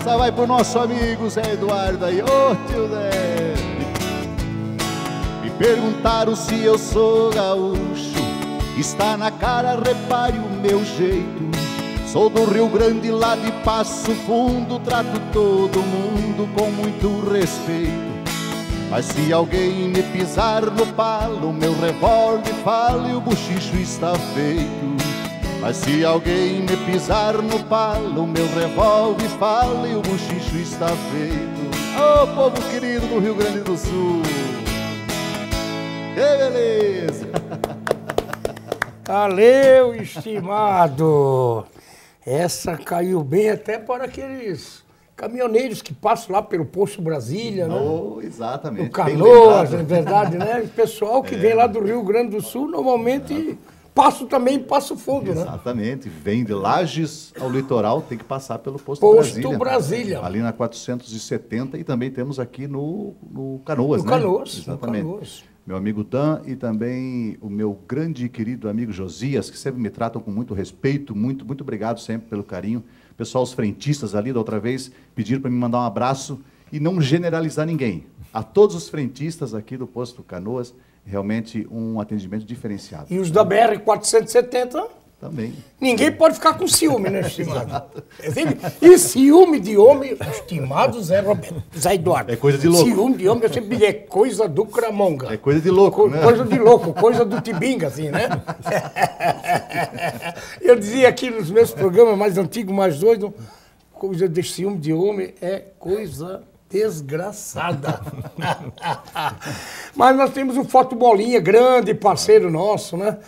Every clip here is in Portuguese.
Essa vai pro nosso amigo Zé Eduardo aí. Ô, tio Zé. Me perguntaram se eu sou gaúcho. Está na cara, repare o meu jeito. Sou do Rio Grande, lá de Passo Fundo. Trato todo mundo com muito respeito. Mas se alguém me pisar no palo, meu revólver fala e o buchicho está feito. Mas se alguém me pisar no palo, meu revólver fala e o buchicho está feito. Ô, povo querido do Rio Grande do Sul, que beleza! Valeu, estimado! Essa caiu bem até para aqueles caminhoneiros que passam lá pelo Posto Brasília, né? Oh, exatamente. No Canoas, é verdade, né? O pessoal que vem lá do Rio Grande do Sul, normalmente passa também Passo Fundo, né? Exatamente. Vem de Lages ao litoral, tem que passar pelo Posto Brasília. Ali na 470 e também temos aqui no Canoas, né? Exatamente. No Canoas. Meu amigo Dan e também o meu grande e querido amigo Josias, que sempre me tratam com muito respeito, muito obrigado sempre pelo carinho. Pessoal, os frentistas ali da outra vez pediram para me mandar um abraço e não generalizar ninguém. A todos os frentistas aqui do Posto Canoas, realmente um atendimento diferenciado. E os da BR-470? Também. Ninguém pode ficar com ciúme, né, estimado? E ciúme de homem, estimado Zé Roberto, Zé Eduardo. É coisa de louco. Ciúme de homem, eu sempre digo, é coisa do Cramonga. É coisa de louco, né? Coisa de louco, coisa do Tibinga, assim, né? Eu dizia aqui nos meus programas mais antigos, mais doidos, coisa de ciúme de homem é coisa desgraçada. Mas nós temos um Fotobolinha, grande parceiro nosso, né?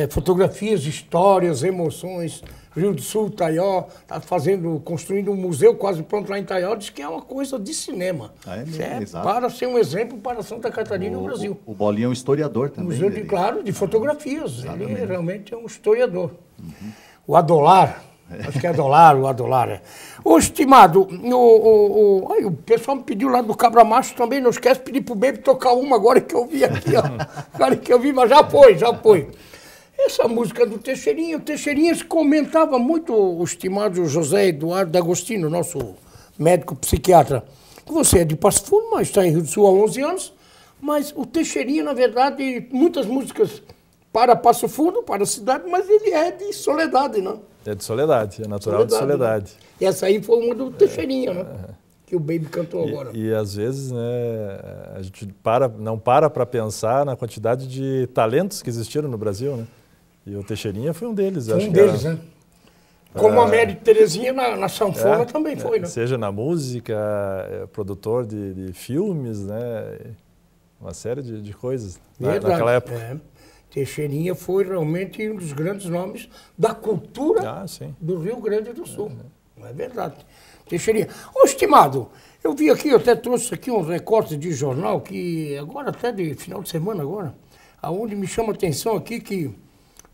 Fotografias, histórias, emoções. Rio do Sul, Taió, está construindo um museu quase pronto lá em Taió, diz que é uma coisa de cinema. Exato. Para ser um exemplo para Santa Catarina e o Brasil. O Bolinha é um historiador também. Museu, claro, de fotografias. Ele realmente é um historiador. O Adolar. Acho que é o Adolar. Ô, estimado, o pessoal me pediu lá do Cabra Macho também, não esquece de pedir pro Baby tocar uma agora que eu vi aqui, ó. Agora que eu vi, mas já foi. Essa música do Teixeirinha, o Teixeirinha se comentava muito, o estimado José Eduardo D'Agostino, nosso médico psiquiatra. Você é de Passo Fundo, mas está em Rio do Sul há 11 anos, mas o Teixeirinha, na verdade, muitas músicas para Passo Fundo, para a cidade, mas ele é de Soledade, não? É de Soledade, é natural de Soledade. Né? E essa aí foi uma do Teixeirinha, né? Que o Baby cantou agora. E às vezes, né, a gente não para pensar na quantidade de talentos que existiram no Brasil, né? E o Teixeirinha foi um deles. Foi um deles, né? Como a Mary Terezinha na sanfona também foi, né? Seja na música, produtor de filmes, né? Uma série de coisas naquela época. Teixeirinha foi realmente um dos grandes nomes da cultura do Rio Grande do Sul. Não é verdade? Teixeirinha. Ô, estimado, eu vi aqui, eu até trouxe aqui um recorte de jornal, que agora até de final de semana agora, aonde me chama a atenção aqui que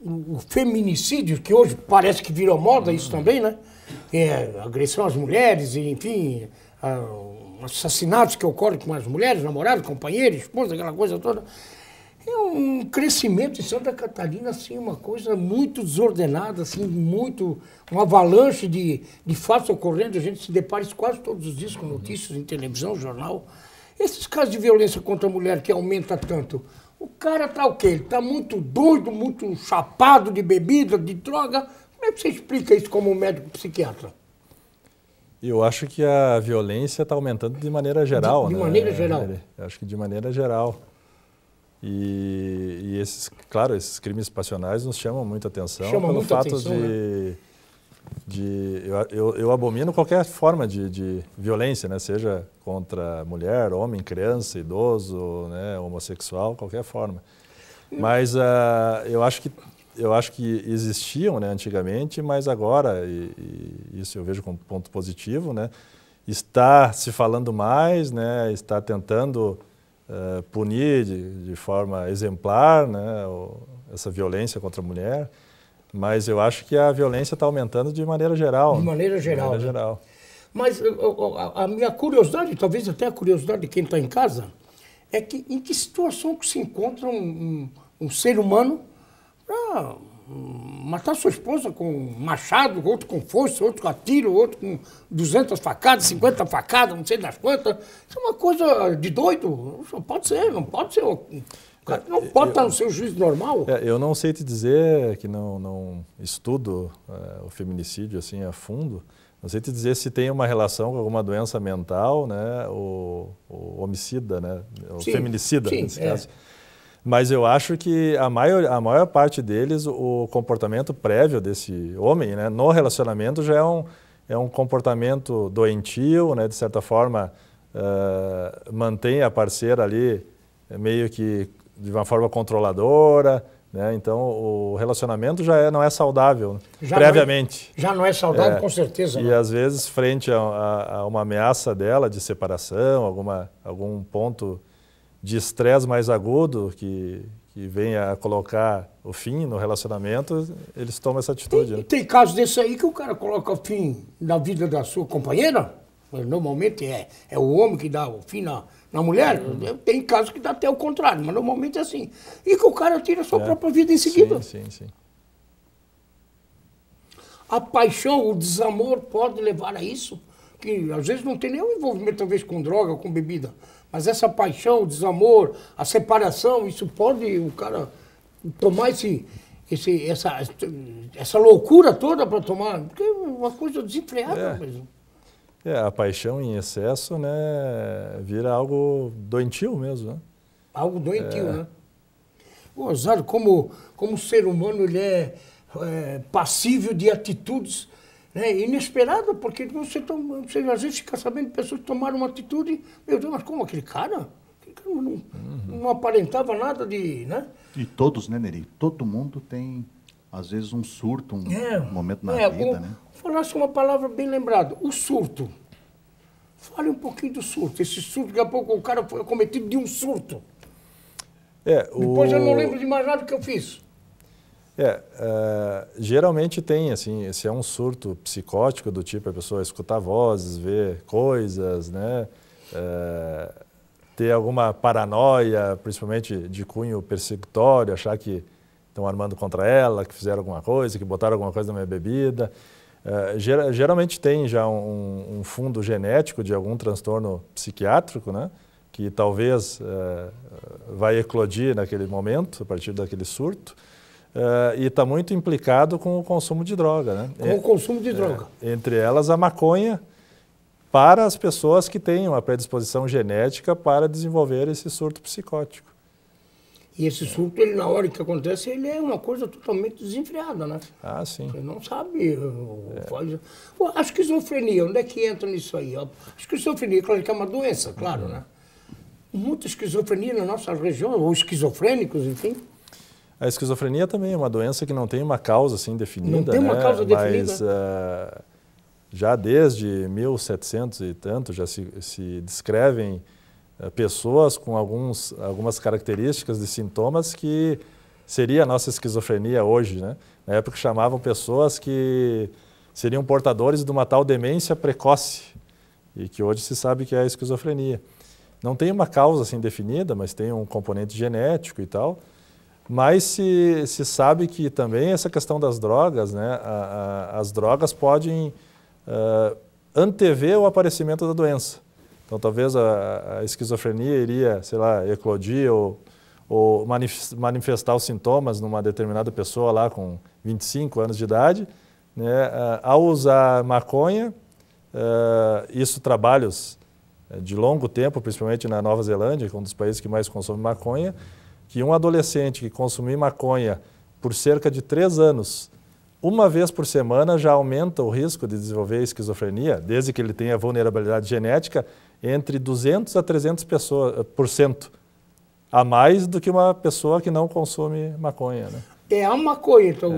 o feminicídio, que hoje parece que virou moda, isso também, né? Agressão às mulheres, enfim, assassinatos que ocorrem com as mulheres, namorados, companheiros, esposas, aquela coisa toda. É um crescimento em Santa Catarina, assim, uma coisa muito desordenada, assim, uma avalanche de fatos ocorrendo, a gente se depara isso quase todos os dias com notícias em televisão, jornal. Esses casos de violência contra a mulher que aumenta tanto, o cara tá o quê? Ele tá muito doido, muito chapado de bebida, de droga. Como é que você explica isso como médico psiquiatra? Eu acho que a violência está aumentando de maneira geral. De maneira geral. Eu acho que de maneira geral. E esses crimes passionais nos chamam muita atenção pelo fato eu abomino qualquer forma de violência, né? Seja contra mulher, homem, criança, idoso, né? Homossexual, qualquer forma. Mas eu acho que existiam, né, antigamente, mas agora, e isso eu vejo como ponto positivo, né? Está se falando mais, né? Está tentando punir de forma exemplar, né, essa violência contra a mulher, mas eu acho que a violência está aumentando de maneira geral. De maneira geral. Mas a minha curiosidade, talvez até a curiosidade de quem está em casa, é que em que situação que se encontra um ser humano para matar sua esposa com machado, outro com foice, outro com tiro, outro com 200 facadas, 50 facadas, não sei das quantas. Isso é uma coisa de doido. Só pode ser, não pode ser. O cara não pode estar no seu juízo normal. Eu não sei te dizer que não estudo o feminicídio assim a fundo. Não sei te dizer se tem uma relação com alguma doença mental, né, o homicida, né, o feminicida, nesse caso. Mas eu acho que a maior parte deles, o comportamento prévio desse homem, né, no relacionamento já é um comportamento doentio, né, de certa forma mantém a parceira ali meio que de uma forma controladora, né? Então o relacionamento já não é saudável previamente. Já não é saudável, com certeza. E às vezes frente a uma ameaça dela de separação, algum ponto de estresse mais agudo que venha a colocar o fim no relacionamento, eles tomam essa atitude. Tem casos desse aí que o cara coloca o fim na vida da sua companheira. Normalmente é o homem que dá o fim na mulher. Tem casos que dá até o contrário, mas normalmente é assim. E que o cara tira a sua própria vida em seguida. Sim. A paixão, o desamor pode levar a isso, que às vezes não tem nenhum envolvimento, talvez, com droga, com bebida. Mas essa paixão, o desamor, a separação, isso pode o cara tomar essa loucura toda para tomar, porque é uma coisa desenfreada mesmo. A paixão em excesso, né, vira algo doentio mesmo, né? Algo doentio, né? O Osório, como ser humano, ele é passível de atitudes, né, inesperadas, porque você às vezes fica sabendo de pessoas que tomaram uma atitude, meu Deus, mas como aquele cara? Não aparentava nada de... Né? E todos, né, Neri? Todo mundo tem, às vezes, um surto, um momento na vida, né? Falasse uma palavra bem lembrada, o surto. Fale um pouquinho do surto. Esse surto, daqui a pouco o cara foi acometido de um surto. Depois eu não lembro de mais nada que eu fiz. Geralmente tem, assim, se é um surto psicótico do tipo a pessoa escutar vozes, ver coisas, né? Ter alguma paranoia, principalmente de cunho persecutório, achar que estão armando contra ela, que fizeram alguma coisa, que botaram alguma coisa na minha bebida. Geralmente tem já um fundo genético de algum transtorno psiquiátrico, né? Que talvez vai eclodir naquele momento, a partir daquele surto. E está muito implicado com o consumo de droga, né? Com o consumo de droga. Entre elas a maconha, para as pessoas que têm uma predisposição genética para desenvolver esse surto psicótico. E esse surto, ele, na hora que acontece, ele é uma coisa totalmente desenfreada, né? Ah, sim. Você não sabe. A esquizofrenia, onde é que entra nisso aí? A esquizofrenia, claro que é uma doença, claro, né? Muita esquizofrenia na nossa região, ou esquizofrênicos, enfim. A esquizofrenia também é uma doença que não tem uma causa assim definida. Não tem uma causa definida. Mas já desde 1700 e tanto já se descrevem pessoas com algumas características de sintomas que seria a nossa esquizofrenia hoje, né? Na época chamavam pessoas que seriam portadores de uma tal demência precoce e que hoje se sabe que é a esquizofrenia. Não tem uma causa assim definida, mas tem um componente genético e tal. Mas se sabe que também essa questão das drogas, né? As drogas podem antever o aparecimento da doença. Então, talvez a esquizofrenia iria, sei lá, eclodir ou manifestar os sintomas numa determinada pessoa lá com 25 anos de idade, né? Ao usar maconha, isso trabalhos de longo tempo, principalmente na Nova Zelândia, que é um dos países que mais consome maconha, que um adolescente que consumir maconha por cerca de 3 anos, uma vez por semana, já aumenta o risco de desenvolver esquizofrenia, desde que ele tenha vulnerabilidade genética, entre 200% a 300% a mais do que uma pessoa que não consome maconha, né? É a maconha, então...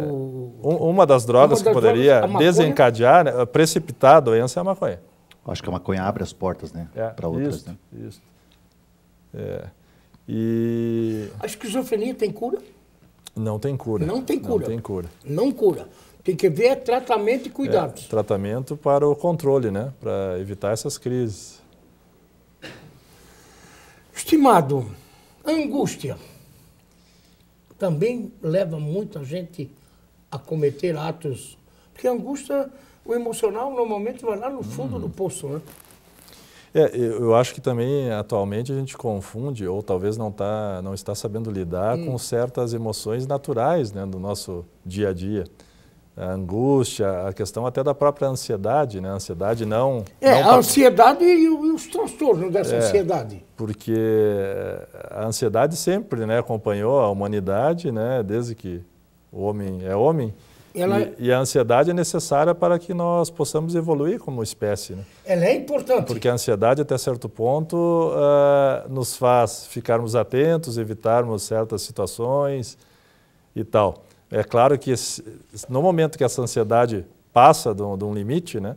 Uma das drogas que poderia desencadear, né, precipitar a doença é a maconha. Acho que a maconha abre as portas, né? Para outras, né? Isso. E... A esquizofrenia tem cura? Não tem cura. Não tem cura. Não tem cura. Não cura. Tem que ver tratamento e cuidados. Tratamento para o controle, né? Para evitar essas crises. Estimado, a angústia também leva muita gente a cometer atos? Porque a angústia, o emocional, normalmente vai lá no fundo do poço, né? Eu acho que também, atualmente, a gente confunde, ou talvez não está sabendo lidar com certas emoções naturais, né, do nosso dia a dia. A angústia, a questão até da própria ansiedade, né? A ansiedade não... a ansiedade e os transtornos dessa ansiedade. Porque a ansiedade sempre, né, acompanhou a humanidade, né, desde que o homem é homem. E a ansiedade é necessária para que nós possamos evoluir como espécie, né? Ela é importante. Porque a ansiedade, até certo ponto, nos faz ficarmos atentos, evitarmos certas situações e tal. É claro que no momento que essa ansiedade passa de um limite, né,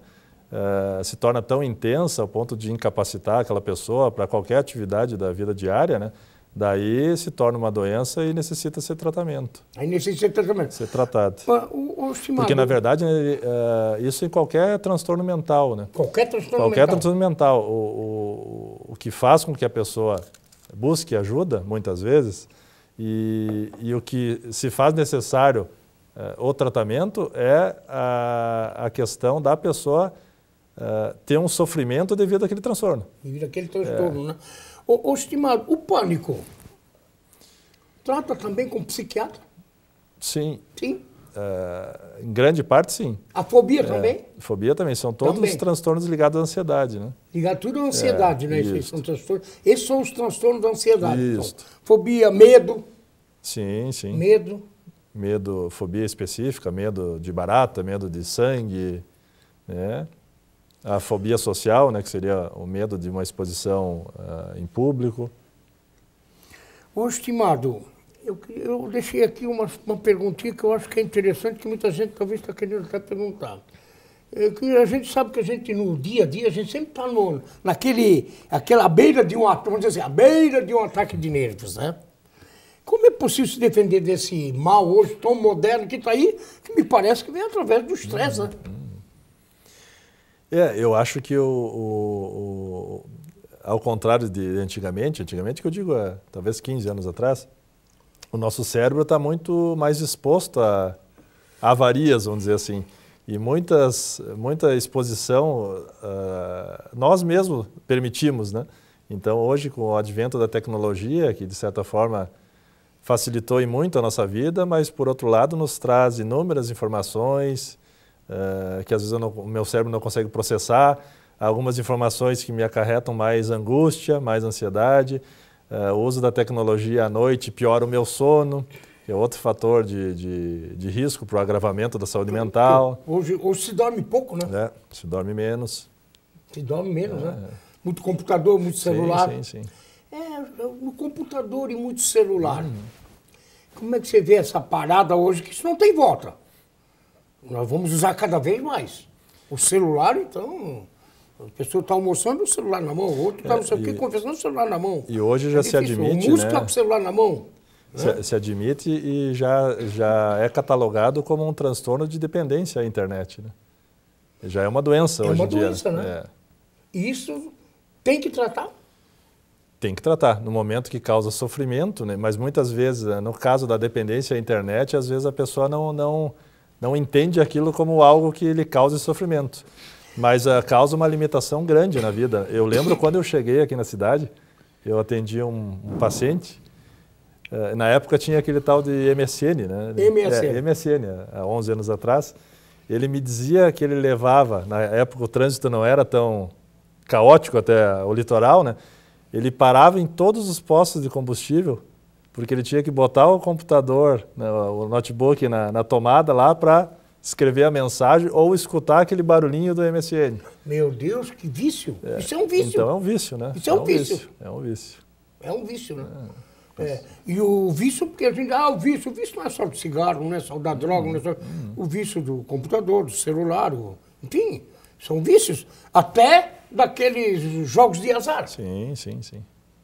se torna tão intensa ao ponto de incapacitar aquela pessoa para qualquer atividade da vida diária, né, daí se torna uma doença e necessita ser tratamento. Aí necessita tratamento. Ser tratado. Estimado, porque, na verdade, isso em qualquer transtorno mental, né? Qualquer transtorno qualquer mental. Transtorno mental. O que faz com que a pessoa busque ajuda, muitas vezes, e o que se faz necessário o tratamento é a questão da pessoa ter um sofrimento devido àquele transtorno. Devido àquele transtorno, né? Estimado, o pânico trata também com psiquiatra? Sim. Sim? Em grande parte, sim. A fobia também? Fobia também. São todos os transtornos ligados à ansiedade, né? Ligado tudo à ansiedade, né? Esses são os transtornos da ansiedade. Isso. Então, fobia, medo. Sim, sim. Medo. Medo, fobia específica, medo de barata, medo de sangue, né? A fobia social, né, que seria o medo de uma exposição em público. Estimado, eu deixei aqui uma perguntinha que eu acho que é interessante, que muita gente talvez está querendo até perguntar. Que a gente sabe que a gente, no dia a dia, a gente sempre está aquela beira de vamos dizer assim, a beira de um ataque de nervos, né? Como é possível se defender desse mal hoje tão moderno que está aí, que me parece que vem através do estresse, né? Eu acho que ao contrário de antigamente que eu digo talvez 15 anos atrás, o nosso cérebro está muito mais exposto a avarias, vamos dizer assim, e muita exposição nós mesmos permitimos, né? Então hoje, com o advento da tecnologia, que de certa forma facilitou e muito a nossa vida, mas por outro lado nos traz inúmeras informações que às vezes o meu cérebro não consegue processar, algumas informações que me acarretam mais angústia, mais ansiedade, o uso da tecnologia à noite piora o meu sono, que é outro fator de risco para o agravamento da saúde mental. Hoje se dorme pouco, né? Se dorme menos. Se dorme menos, né? Muito computador, muito celular. Sim. No computador e muito celular. Como é que você vê essa parada hoje, que isso não tem volta? Nós vamos usar cada vez mais. O celular, então, a pessoa está almoçando, o celular na mão, o outro está não sei o que, conversando, o celular na mão. E hoje já se admite, o músico com o celular na mão. Se admite e já é catalogado como um transtorno de dependência à internet, né? Já é uma doença hoje em dia. É uma doença, né? E isso tem que tratar? Tem que tratar, no momento que causa sofrimento, né? Mas muitas vezes, no caso da dependência à internet, às vezes a pessoa não entende aquilo como algo que lhe cause sofrimento, mas causa uma limitação grande na vida. Eu lembro quando eu cheguei aqui na cidade, eu atendi um paciente, na época tinha aquele tal de MSN, né? MSN, há 11 anos atrás. Ele me dizia que ele levava, na época o trânsito não era tão caótico até o litoral, né? Ele parava em todos os postos de combustível, porque ele tinha que botar o computador, né, o notebook na tomada lá para escrever a mensagem ou escutar aquele barulhinho do MSN. Meu Deus, que vício! Isso é um vício. Então é um vício, né? Isso é um vício. É um vício. É um vício, né? E o vício, porque a gente... o vício não é só do cigarro, não é só da droga, não é só... O vício do computador, do celular, enfim, são vícios. Até daqueles jogos de azar. Sim.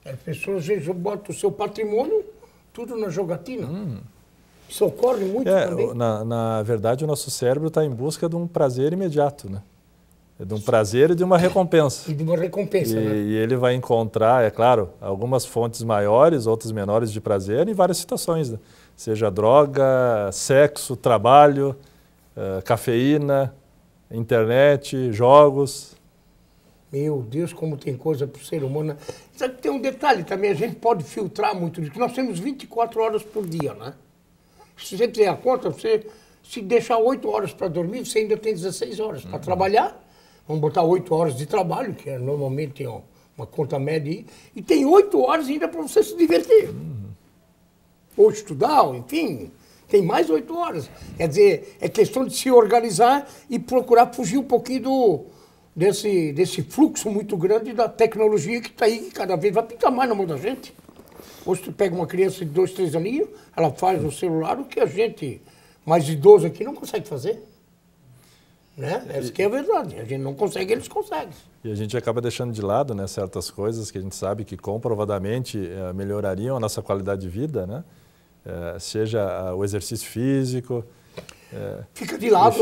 As pessoas, às vezes, botam o seu patrimônio tudo na jogatina. Isso ocorre muito também. Na verdade, o nosso cérebro está em busca de um prazer imediato, né? de um prazer e de uma recompensa. E de uma recompensa, né? E ele vai encontrar, é claro, algumas fontes maiores, outras menores de prazer em várias situações, né? Seja droga, sexo, trabalho, cafeína, internet, jogos. Meu Deus, como tem coisa para o ser humano. Sabe que tem um detalhe também, a gente pode filtrar muito disso. Nós temos 24 horas por dia, né? Se você fizer a conta, você se deixar 8 horas para dormir, você ainda tem 16 horas para trabalhar. Vamos botar 8 horas de trabalho, que é normalmente uma conta média aí, e tem 8 horas ainda para você se divertir. Ou estudar, ou, enfim, tem mais 8 horas. Quer dizer, é questão de se organizar e procurar fugir um pouquinho desse fluxo muito grande da tecnologia que está aí, que cada vez vai pintar mais na mão da gente. Hoje tu pega uma criança de 2, 3 aninhos, ela faz no celular o que a gente mais idoso aqui não consegue fazer. Né? Essa que é a verdade. A gente não consegue, eles conseguem. E a gente acaba deixando de lado, né, certas coisas que a gente sabe que comprovadamente melhorariam a nossa qualidade de vida, né? Seja o exercício físico. Fica de lado.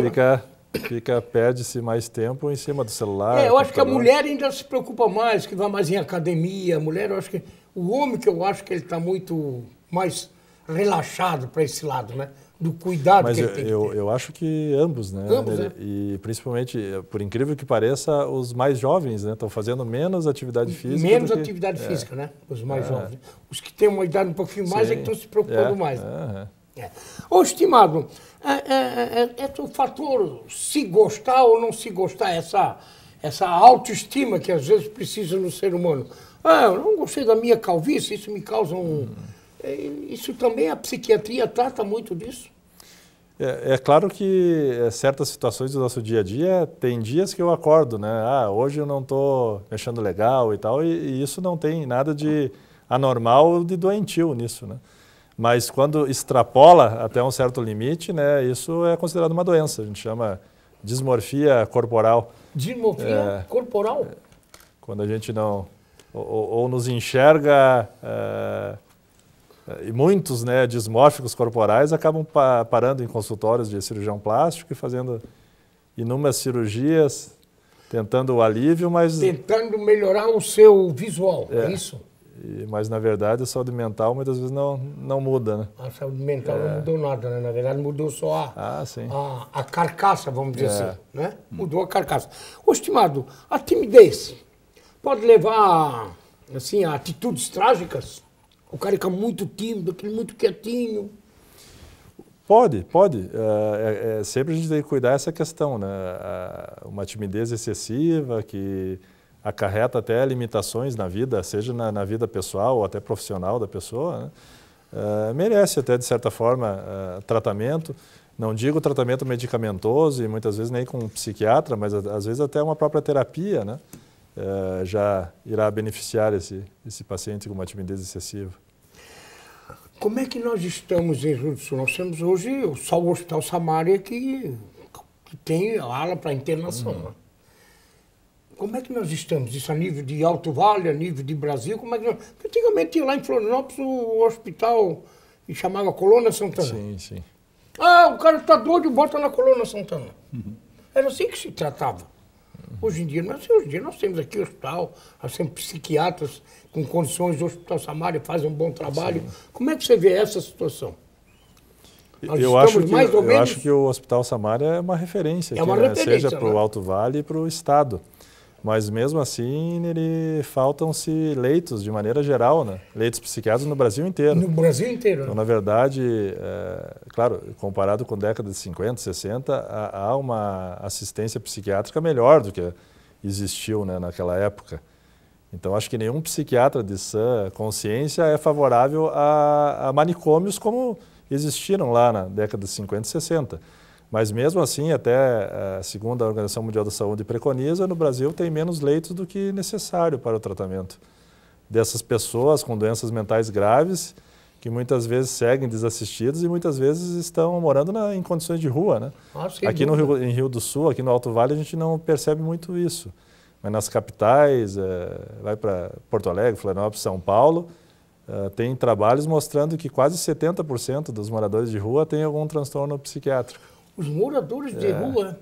Perde-se mais tempo em cima do celular. Eu acho que a mulher ainda se preocupa mais, que vai mais em academia. A mulher, eu acho que o homem, que eu acho que ele está muito mais relaxado para esse lado, né? Do cuidado que ele tem que ter. Eu acho que ambos, né? Ambos, né? E principalmente, por incrível que pareça, os mais jovens, né? Estão fazendo menos atividade física. Menos atividade física, né? Os mais jovens. Os que têm uma idade um pouquinho mais é que estão se preocupando mais. Ô, estimado, é o fator se gostar ou não se gostar, essa autoestima que às vezes precisa no ser humano. Eu não gostei da minha calvície, isso me causa isso também, a psiquiatria trata muito disso. É claro que certas situações do nosso dia a dia, tem dias que eu acordo, né? Hoje eu não estou mexendo legal e tal, e isso não tem nada de anormal ou de doentio nisso, né? Mas quando extrapola até um certo limite, né, isso é considerado uma doença, a gente chama dismorfia corporal. Dismorfia corporal? Quando a gente não... Ou nos enxerga... E muitos, né, dismórficos corporais acabam parando em consultórios de cirurgião plástico e fazendo inúmeras cirurgias, tentando o alívio, mas... Tentando melhorar o seu visual, é isso? Mas, na verdade, a saúde mental muitas vezes não muda, né? A saúde mental não mudou nada, né? Na verdade, mudou só a carcaça, vamos dizer assim, né? Mudou a carcaça. Ô, estimado, a timidez pode levar, assim, a atitudes trágicas? O cara fica muito tímido, aquele muito quietinho. Pode. Sempre a gente tem que cuidar dessa questão, né? Uma timidez excessiva que acarreta até limitações na vida, seja na vida pessoal ou até profissional da pessoa, né? Merece até, de certa forma, tratamento. Não digo tratamento medicamentoso e muitas vezes nem com um psiquiatra, mas às vezes até uma própria terapia, né? Já irá beneficiar esse paciente com uma timidez excessiva. Como é que nós estamos em Rio do Sul? Nós temos hoje só o Hospital Samaria que tem ala para internação. Né? Como é que nós estamos? Isso a nível de Alto Vale, a nível de Brasil? Como é que antigamente tinha lá em Florianópolis o hospital que chamava Colônia Santana. Sim. O cara está doido, bota na Colônia Santana. Era assim que se tratava. Hoje em dia, nós temos aqui o hospital, nós temos psiquiatras com condições do Hospital Samaria, fazem um bom trabalho. Sim. Como é que você vê essa situação? Eu acho que o Hospital Samaria é uma referência, seja para o Alto Vale e para o Estado. Mas mesmo assim, faltam-se leitos de maneira geral, né? Leitos psiquiátricos no Brasil inteiro. No Brasil inteiro. Então, na verdade, claro, comparado com a década de 50, 60, há uma assistência psiquiátrica melhor do que existiu, né, naquela época. Então, acho que nenhum psiquiatra de sã consciência é favorável a manicômios como existiram lá na década de 50 e 60. Mas mesmo assim, até segundo a Organização Mundial da Saúde preconiza, no Brasil tem menos leitos do que necessário para o tratamento dessas pessoas com doenças mentais graves, que muitas vezes seguem desassistidos e muitas vezes estão morando em condições de rua, né? Aqui em Rio do Sul, aqui no Alto Vale, a gente não percebe muito isso. Mas nas capitais, vai para Porto Alegre, Florianópolis, São Paulo, tem trabalhos mostrando que quase 70% dos moradores de rua têm algum transtorno psiquiátrico. Os moradores de rua?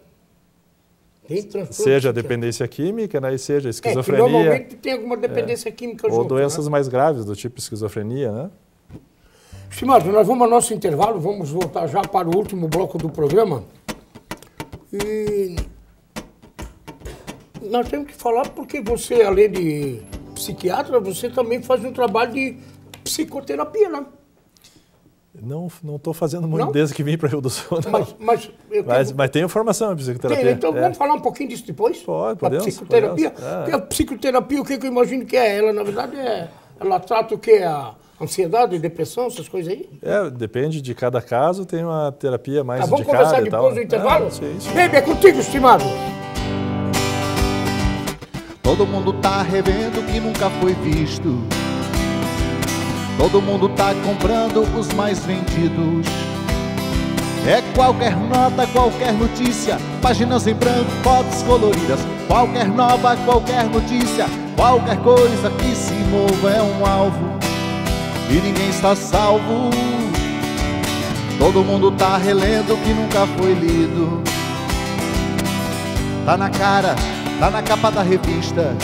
seja dependência química, né, e seja esquizofrenia. Normalmente tem alguma dependência química junto. Ou doenças mais graves, do tipo esquizofrenia, né? Estimado, nós vamos ao nosso intervalo, vamos voltar já para o último bloco do programa. E nós temos que falar porque você, além de psiquiatra, você também faz um trabalho de psicoterapia, né? Não estou fazendo muito desde que vim para Rio do Sul, não. Mas tenho formação em psicoterapia. Tem, então vamos falar um pouquinho disso depois? Podemos. Psicoterapia? Porque a psicoterapia, o que eu imagino que é? Ela, na verdade, ela trata o que? A ansiedade, depressão, essas coisas aí? Depende de cada caso, tem uma terapia mais indicada. Vamos conversar depois do intervalo? Sim. Baby, é contigo, estimado. Todo mundo tá revendo o que nunca foi visto. Todo mundo tá comprando os mais vendidos. É qualquer nota, qualquer notícia, páginas em branco, fotos coloridas. Qualquer nova, qualquer notícia, qualquer coisa que se mova é um alvo e ninguém está salvo. Todo mundo tá relendo o que nunca foi lido. Tá na cara, tá na capa da revista.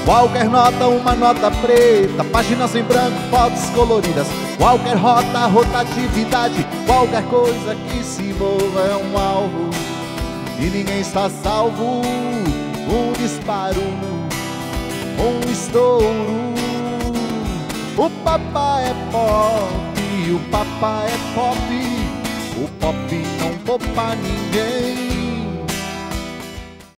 Qualquer nota, uma nota preta, páginas em branco, fotos coloridas. Qualquer rota, rotatividade, qualquer coisa que se mova é um alvo e ninguém está salvo. Um disparo, um estouro. O papai é pop, o papai é pop. O pop não poupa ninguém.